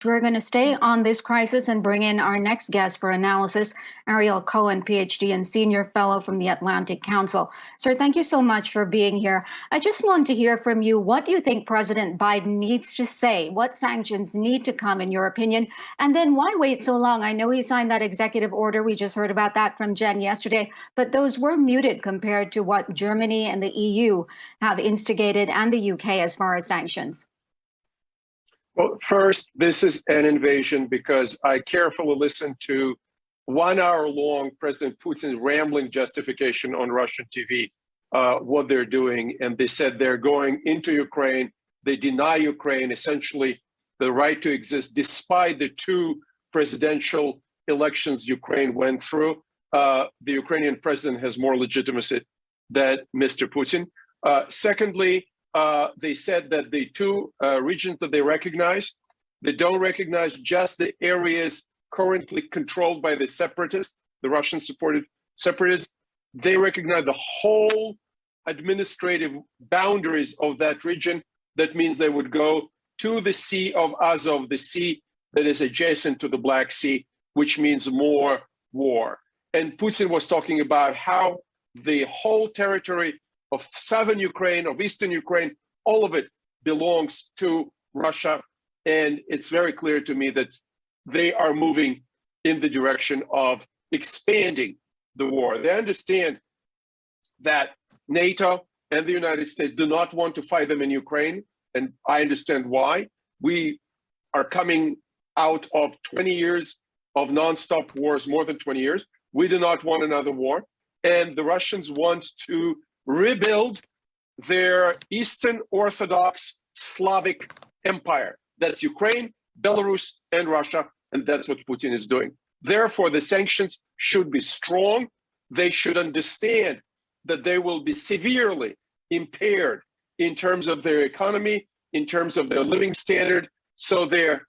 We're going to stay on this crisis and bring in our next guest for analysis, Ariel Cohen, PhD and Senior Fellow from the Atlantic Council. Sir, thank you so much for being here. I just want to hear from you. What do you think President Biden needs to say? What sanctions need to come, in your opinion? And then why wait so long? I know he signed that executive order. We just heard about that from Jen yesterday, but those were muted compared to what Germany and the EU have instigated, and the UK, as far as sanctions. Well, first, this is an invasion because I carefully listened to 1 hour long President Putin's rambling justification on Russian TV, what they're doing. And they said they're going into Ukraine. They deny Ukraine essentially the right to exist, despite the 2 presidential elections Ukraine went through. The Ukrainian president has more legitimacy than Mr. Putin. Secondly, they said that the 2 regions that they recognize, they don't recognize just the areas currently controlled by the separatists, the Russian-supported separatists. They recognize the whole administrative boundaries of that region. That means they would go to the Sea of Azov, the sea that is adjacent to the Black Sea, which means more war. And Putin was talking about how the whole territory of southern Ukraine, of eastern Ukraine, all of it belongs to Russia. And it's very clear to me that they are moving in the direction of expanding the war. They understand that NATO and the United States do not want to fight them in Ukraine. And I understand why. We are coming out of 20 years of nonstop wars, more than 20 years. We do not want another war. And the Russians want to rebuild their Eastern Orthodox Slavic empire. That's Ukraine, Belarus, and Russia, and that's what Putin is doing. Therefore, the sanctions should be strong. They should understand that they will be severely impaired in terms of their economy, in terms of their living standard. So their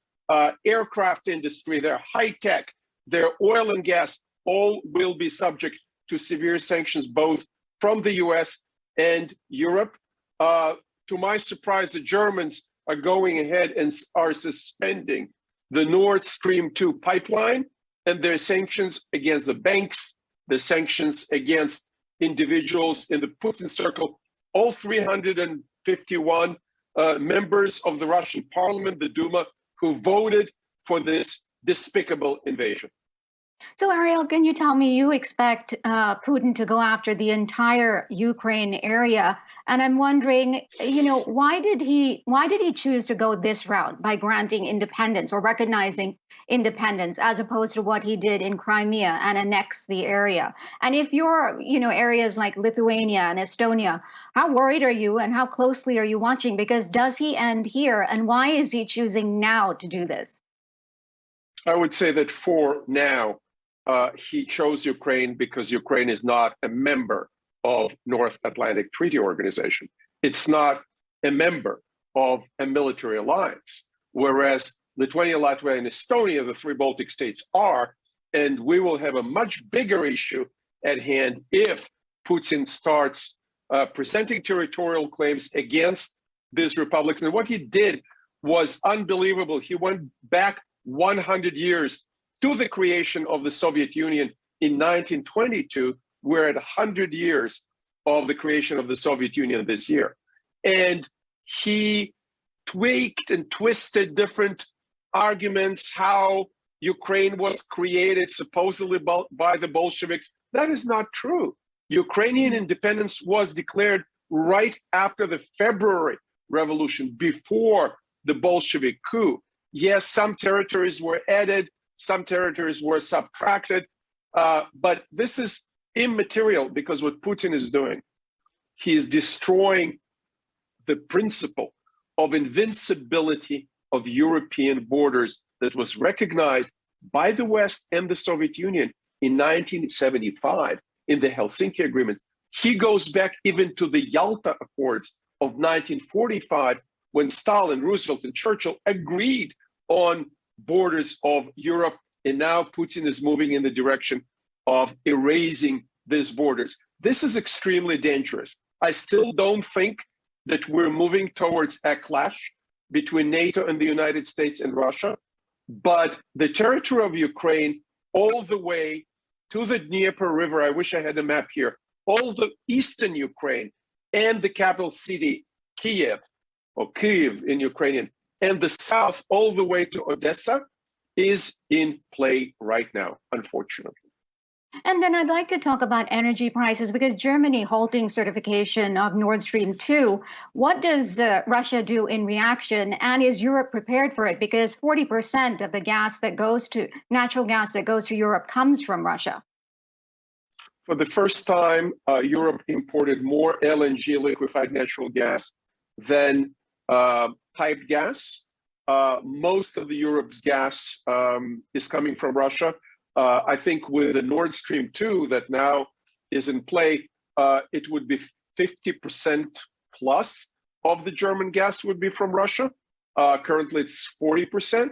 aircraft industry, their high tech, their oil and gas, all will be subject to severe sanctions, both from the US and Europe. To my surprise, the Germans are going ahead and are suspending the Nord Stream 2 pipeline, and their sanctions against the banks, the sanctions against individuals in the Putin circle, all 351 members of the Russian parliament, the Duma, who voted for this despicable invasion. So, Ariel, can you tell me, you expect Putin to go after the entire Ukraine area, and I'm wondering, why did he choose to go this route by granting independence or recognizing independence, as opposed to what he did in Crimea and annex the area? And if you're, areas like Lithuania and Estonia, how worried are you, and how closely are you watching? Because does he end here, and why is he choosing now to do this? I would say that for now, he chose Ukraine because Ukraine is not a member of North Atlantic Treaty Organization. It's not a member of a military alliance, whereas Lithuania, Latvia, and Estonia, the 3 Baltic states, are. And we will have a much bigger issue at hand if Putin starts presenting territorial claims against these republics. And what he did was unbelievable. He went back 100 years to the creation of the Soviet Union in 1922. We're at 100 years of the creation of the Soviet Union this year. And he tweaked and twisted different arguments, how Ukraine was created supposedly by the Bolsheviks. That is not true. Ukrainian independence was declared right after the February Revolution, before the Bolshevik coup. Yes, some territories were added, some territories were subtracted, but this is immaterial, because what Putin is doing, he is destroying the principle of invincibility of European borders that was recognized by the West and the Soviet Union in 1975 in the Helsinki Agreements. He goes back even to the Yalta Accords of 1945, when Stalin, Roosevelt, and Churchill agreed on borders of Europe. And now Putin is moving in the direction of erasing these borders. This is extremely dangerous. I still don't think that we're moving towards a clash between NATO and the United States and Russia. but the territory of Ukraine all the way to the Dnieper River, I wish I had a map here, all the eastern Ukraine and the capital city, Kiev, or Kyiv in Ukrainian, and the south all the way to Odessa is in play right now, unfortunately. And then I'd like to talk about energy prices because Germany halting certification of Nord Stream 2. What does Russia do in reaction? And is Europe prepared for it? Because 40% of the natural gas that goes to Europe comes from Russia. For the first time, Europe imported more LNG, liquefied natural gas, than piped gas. Most of Europe's gas is coming from Russia. I think with the Nord Stream 2 that now is in play, it would be 50% plus of the German gas would be from Russia. Currently, it's 40%.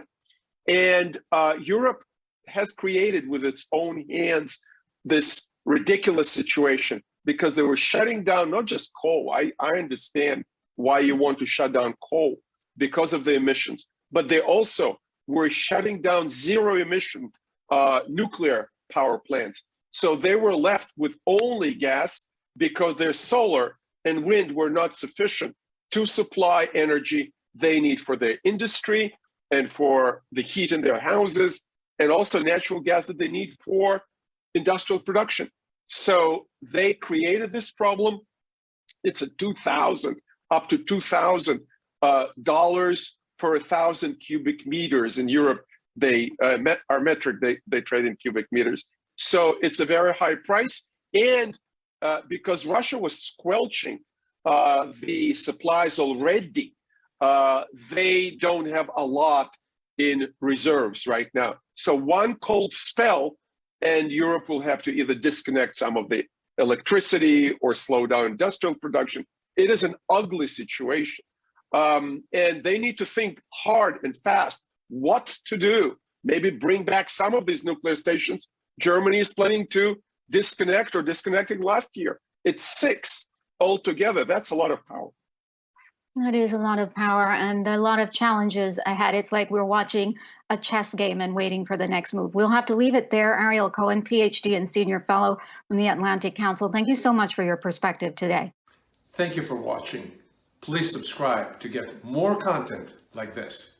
And Europe has created with its own hands this ridiculous situation because they were shutting down not just coal. I understand why you want to shut down coal because of the emissions, but they also were shutting down zero emission nuclear power plants. So they were left with only gas because their solar and wind were not sufficient to supply energy they need for their industry and for the heat in their houses, and also natural gas that they need for industrial production. So they created this problem. It's a up to $2,000 per 1,000 cubic meters in Europe. They are metric, they trade in cubic meters. So it's a very high price. And because Russia was squelching the supplies already, they don't have a lot in reserves right now. So one cold spell and Europe will have to either disconnect some of the electricity or slow down industrial production. It is an ugly situation. And they need to think hard and fast what to do. Maybe bring back some of these nuclear stations. Germany is planning to disconnect or disconnecting last year. It's 6 altogether. That's a lot of power. That is a lot of power and a lot of challenges ahead. It's like we're watching a chess game and waiting for the next move. We'll have to leave it there. Ariel Cohen, PhD and Senior Fellow from the Atlantic Council. Thank you so much for your perspective today. Thank you for watching. Please subscribe to get more content like this.